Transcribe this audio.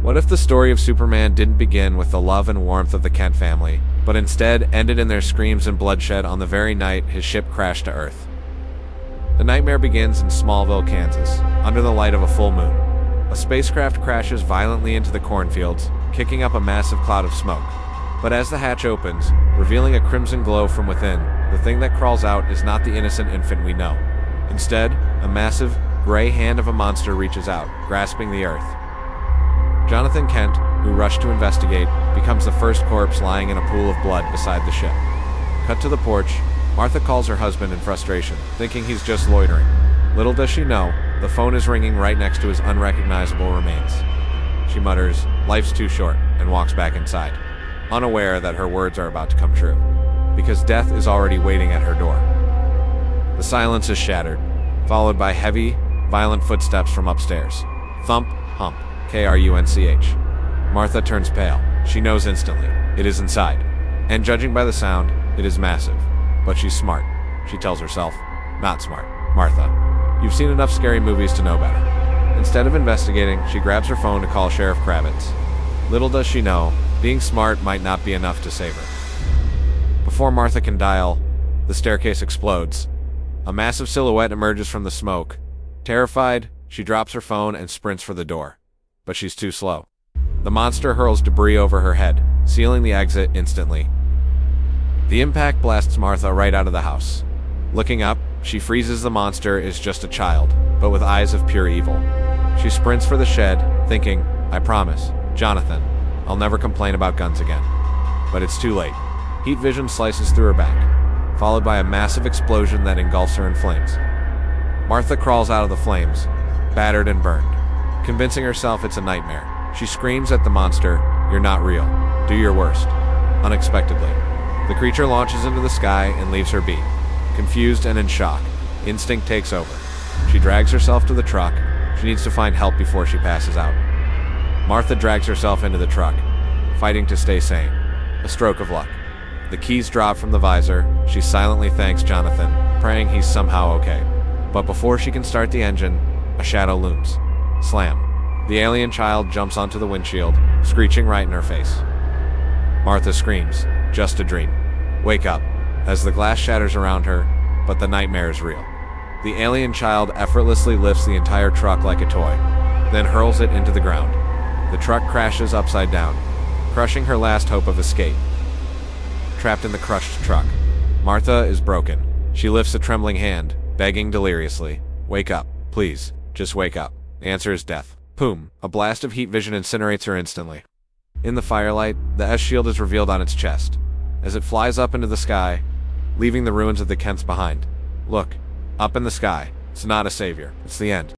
What if the story of Superman didn't begin with the love and warmth of the Kent family, but instead ended in their screams and bloodshed on the very night his ship crashed to Earth? The nightmare begins in Smallville, Kansas, under the light of a full moon. A spacecraft crashes violently into the cornfields, kicking up a massive cloud of smoke. But as the hatch opens, revealing a crimson glow from within, the thing that crawls out is not the innocent infant we know. Instead, a massive, gray hand of a monster reaches out, grasping the earth. Jonathan Kent, who rushed to investigate, becomes the first corpse lying in a pool of blood beside the ship. Cut to the porch, Martha calls her husband in frustration, thinking he's just loitering. Little does she know, the phone is ringing right next to his unrecognizable remains. She mutters, "Life's too short," and walks back inside, unaware that her words are about to come true, because death is already waiting at her door. The silence is shattered, followed by heavy, violent footsteps from upstairs. Thump, hump, Krunch. Martha turns pale. She knows instantly. It is inside. And judging by the sound, it is massive. But she's smart, she tells herself. Not smart, Martha. You've seen enough scary movies to know better. Instead of investigating, she grabs her phone to call Sheriff Kravitz. Little does she know, being smart might not be enough to save her. Before Martha can dial, the staircase explodes. A massive silhouette emerges from the smoke. Terrified, she drops her phone and sprints for the door. But she's too slow. The monster hurls debris over her head, sealing the exit instantly. The impact blasts Martha right out of the house. Looking up, she freezes the monster is just a child, but with eyes of pure evil. She sprints for the shed, thinking, "I promise, Jonathan, I'll never complain about guns again." But it's too late. Heat vision slices through her back, followed by a massive explosion that engulfs her in flames. Martha crawls out of the flames, battered and burned. Convincing herself it's a nightmare, she screams at the monster, "You're not real. Do your worst." Unexpectedly, the creature launches into the sky and leaves her be. Confused and in shock, instinct takes over. She drags herself to the truck. She needs to find help before she passes out. Martha drags herself into the truck, fighting to stay sane. A stroke of luck. The keys drop from the visor. She silently thanks Jonathan, praying he's somehow okay. But before she can start the engine, a shadow looms. Slam. The alien child jumps onto the windshield, screeching right in her face. Martha screams, "Just a dream. Wake up," as the glass shatters around her, but the nightmare is real. The alien child effortlessly lifts the entire truck like a toy, then hurls it into the ground. The truck crashes upside down, crushing her last hope of escape. Trapped in the crushed truck, Martha is broken. She lifts a trembling hand, begging deliriously, "Wake up, please, just wake up." The answer is death. Boom! A blast of heat vision incinerates her instantly. In the firelight, the S-shield is revealed on its chest, as it flies up into the sky, leaving the ruins of the Kents behind. Look, up in the sky. It's not a savior. It's the end.